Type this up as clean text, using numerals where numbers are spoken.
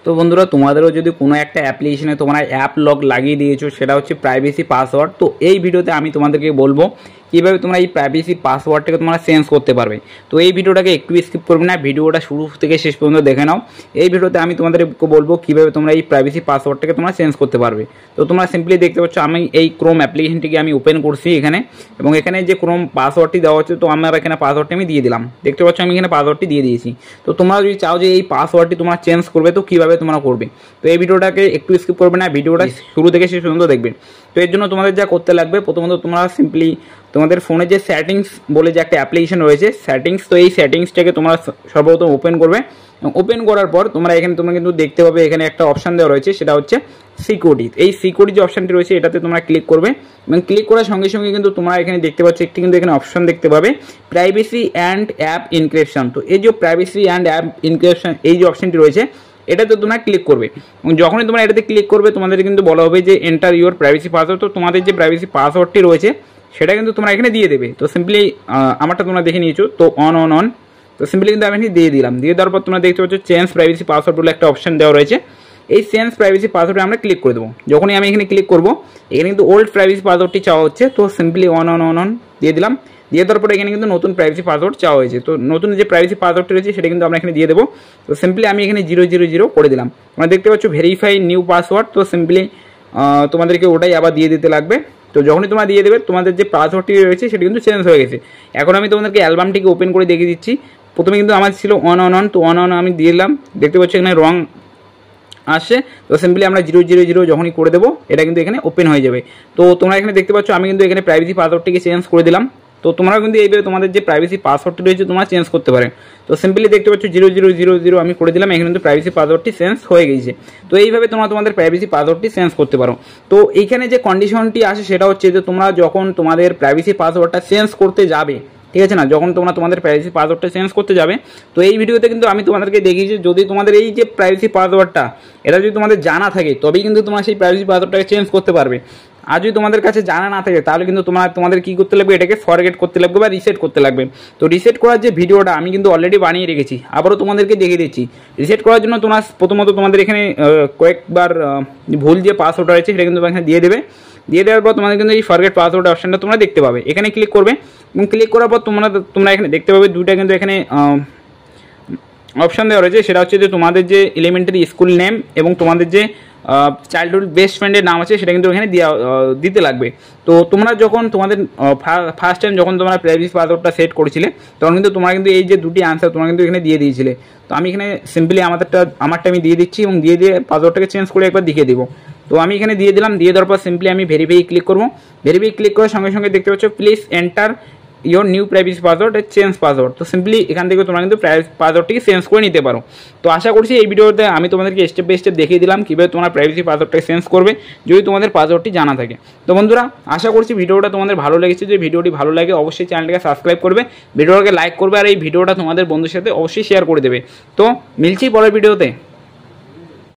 তো বন্ধুরা তোমাদেরও যদি কোনো একটা অ্যাপ্লিকেশনে তোমরা অ্যাপ লক লাগিয়ে দিয়েছো, সেটা হচ্ছে প্রাইভেসি পাসওয়ার্ড। তো এই ভিডিওতে আমি তোমাদেরকে বলবো কীভাবে তোমরা এই প্রাইভেসি পাসওয়ার্ডটাকে তোমরা চেঞ্জ করতে পারবে। তো এই ভিডিওটাকে একটু স্কিপ করবে না, ভিডিওটা শুরু থেকে শেষ পর্যন্ত দেখে নাও। এই ভিডিওতে আমি তোমাদেরকে বলবো কীভাবে তোমরা এই প্রাইভেসি পাসওয়ার্ডটাকে তোমরা চেঞ্জ করতে পারবে। তো তোমরা সিম্পলি দেখতে পাচ্ছ আমি এই ক্রোম অ্যাপ্লিকেশনটিকে আমি ওপেন করছি এখানে, এবং এখানে যে ক্রোম পাসওয়ার্ডটি দেওয়া হচ্ছে, তো আমার এখানে পাসওয়ার্ডটি আমি দিয়ে দিলাম। দেখতে পাচ্ছ আমি এখানে পাসওয়ার্ডটি দিয়ে দিয়েছি। তো তোমরা যদি চাও যে এই পাসওয়ার্ডটি তোমরা চেঞ্জ করবে, তো কীভাবে তোমরা করবে। তো এই ভিডিওটাকে একটু স্কিপ করবে না, ভিডিওটা শুরু থেকে শেষ পর্যন্ত দেখবে। তো এর জন্য তোমাদের যা করতে লাগবে, প্রথমত তোমরা সিম্পলি তোমাদের ফোনে যে সেটিংস বলে যে একটা অ্যাপ্লিকেশন রয়েছে সেটিংস, তো এই সেটিংসটাকে তোমরা সর্বপ্রথম ওপেন করবে। ওপেন করার পর তোমরা কিন্তু দেখতে পাবে এখানে একটা অপশান দেওয়া রয়েছে, সেটা হচ্ছে সিকিউরিটি। এই সিকিউরিটি যে অপশানটি রয়েছে এটাতে তোমরা ক্লিক করবে, এবং ক্লিক করার সঙ্গে সঙ্গে কিন্তু তোমরা এখানে দেখতে পাচ্ছ একটি কিন্তু এখানে অপশান দেখতে পাবে প্রাইভেসি অ্যান্ড অ্যাপ এনক্রিপশন। তো এই যে প্রাইভেসি অ্যান্ড অ্যাপ এনক্রিপশন এই যে অপশানটি রয়েছে এটাতে তোমরা ক্লিক করবে, এবং যখনই তোমরা এটাতে ক্লিক করবে তোমাদের কিন্তু বলা হবে যে এন্টার ইউর প্রাইভেসি পাসওয়ার্ড। তো তোমাদের যে প্রাইভেসি পাসওয়ার্ডটি রয়েছে সেটা কিন্তু তোমরা এখানে দিয়ে দেবে। তো সিম্পলি আমারটা তোমরা দেখে নিয়েছো, তো অন তো সিম্পলি কিন্তু আমি এখানে দিয়ে দিলাম। দিয়ে দেওয়ার পর তোমরা দেখতে পাচ্ছ চেঞ্জ প্রাইভেসি পাসওয়ার্ড বলে একটা অপশন দেওয়া রয়েছে। এই চেঞ্জ প্রাইভেসি পাসওয়ার্ডে আমরা ক্লিক করে দেবো। যখনই আমি এখানে ক্লিক করবো এখানে কিন্তু ওল্ড প্রাইভেসি পাসওয়ার্ডটি চাওয়া হচ্ছে, তো সিম্পলি অন দিয়ে দিলাম। দিয়ে দেওয়ার পরে এখানে কিন্তু নতুন প্রাইভেসি পাসওয়ার্ড চাওয়া হয়েছে। তো নতুন যে প্রাইভেসি পাসওয়ার্ডটি রয়েছে সেটা কিন্তু আমরা এখানে দিয়ে দেবো। তো সিম্পলি আমি এখানে 000 করে দিলাম। তোমরা দেখতে পাচ্ছ ভেরিফাই নিউ পাসওয়ার্ড, তো সিম্পলি তোমাদেরকে ওটাই আবার দিয়ে দিতে লাগবে। তো যখনই তোমরা দিয়ে দেবে তোমাদের যে পাসওয়ার্ডটি রয়েছে সেটা কিন্তু চেঞ্জ হয়ে গেছে। এখন আমি তোমাদেরকে অ্যালবামটিকে ওপেন করে দেখিয়ে দিচ্ছি। প্রথমে কিন্তু আমার ছিল অন, তো অন আমি দিয়ে দিলাম। দেখতে পাচ্ছি এখানে রং আসছে, তো সিম্পলি আমরা 000 যখনই করে দেবো এটা কিন্তু এখানে ওপেন হয়ে যাবে। তো তোমরা এখানে দেখতে পাচ্ছ আমি কিন্তু এখানে প্রাইভেসি পাসওয়ার্ডটিকে চেঞ্জ করে দিলাম। তো তোমরা কিন্তু এইভাবে তোমাদের যে প্রাইভেসি পাসওয়ার্ডটি রয়েছে তোমরা চেঞ্জ করতে পারে। তো সিম্পলি দেখতে পাচ্ছ 000 আমি করে দিলাম, এখানে কিন্তু প্রাইভেসি পাসওয়ার্ডটি চেঞ্জ হয়ে গেছে। তো এইভাবে তোমরা তোমাদের প্রাইভেসি পাসওয়ার্ডটি চেঞ্জ করতে পারো। তো এইখানে যে কন্ডিশনটি আসে সেটা হচ্ছে যে তোমরা যখন তোমাদের প্রাইভেসি পাসওয়ার্ডটা চেঞ্জ করতে যাবে, ঠিক আছে না, যখন তোমরা তোমাদের প্রাইভেসি পাসওয়ার্ডটা চেঞ্জ করতে যাবে, তো এই ভিডিওতে কিন্তু আমি তোমাদেরকে দেখিয়েছি যদি তোমাদের এই যে প্রাইভেসি পাসওয়ার্ডটা এটা যদি তোমাদের জানা থাকে তবেই কিন্তু তোমরা সেই প্রাইভেসি পাসওয়ার্ডটাকে চেঞ্জ করতে পারবে। আর যদি তোমাদের কাছে জানা না থাকে তাহলে কিন্তু তোমাদের কী করতে লাগবে, এটাকে ফরগেট করতে লাগবে বা রিসেট করতে লাগবে। তো রিসেট করার যে ভিডিওটা আমি কিন্তু অলরেডি বানিয়ে রেখেছি, আবারও তোমাদেরকে দেখিয়ে দিচ্ছি। রিসেট করার জন্য তোমরা প্রথমত তোমাদের এখানে কয়েকবার ভুল যে পাসওয়ার্ড রয়েছে সেটা কিন্তু এখানে দিয়ে দেবে। দিয়ে দেওয়ার পর তোমাদের কিন্তু এই ফরগেট পাসওয়ার্ড অপশানটা তোমরা দেখতে পাবে, এখানে ক্লিক করবে, এবং ক্লিক করার পর তোমরা এখানে দেখতে পাবে দুইটা কিন্তু এখানে অপশান দেওয়া রয়েছে। সেটা হচ্ছে যে তোমাদের যে এলিমেন্টারি স্কুল নেম এবং তোমাদের যে চাইল্ডহুড বেস্ট ফ্রেন্ডের নাম আছে সেটা কিন্তু এখানে দিতে লাগবে। তো তোমরা যখন তোমাদের ফার্স্ট টাইম যখন তোমরা প্রাইভেসি পাসওয়ার্ডটা সেট করেছিলে তখন কিন্তু তোমরা কিন্তু এই যে দুটি আনসার তোমরা কিন্তু এখানে দিয়ে দিয়েছিলে। তো আমি এখানে সিম্পলি আমারটা আমি দিয়ে দিচ্ছি, এবং দিয়ে পাসওয়ার্ডটাকে চেঞ্জ করে একবার দেখিয়ে দেবো। তো আমি এখানে দিয়ে দিলাম। দিয়ে দেওয়ার পর সিম্পলি আমি ভেরিফাই ক্লিক করবো। ভেরিফাই ক্লিক করার সঙ্গে সঙ্গে দেখতে পাচ্ছ please enter your new privacy password change password. তো সিম্পলি এখান থেকে তোমরা কিন্তু পাসওয়ার্ডটিকে চেঞ্জ করে নিতে পারো। তো আশা করছি এই ভিডিওতে আমি তোমাদেরকে স্টেপ বাই স্টেপ দেখিয়ে দিলাম কীভাবে তোমরা প্রাইভেসি পাসওয়ার্ডটাকে চেঞ্জ করবে যদি তোমাদের পাসওয়ার্ডটি জানা থাকে। তো বন্ধুরা আশা করছি ভিডিওটা তোমাদের ভালো লেগেছে। যদি ভিডিওটি ভালো লাগে অবশ্যই চ্যানেলটাকে সাবস্ক্রাইব করবে, ভিডিওটাকে লাইক করবে, আর এই ভিডিওটা তোমাদের বন্ধুর সাথে অবশ্যই শেয়ার করে দেবে। তো মিলছি পরের ভিডিওতে।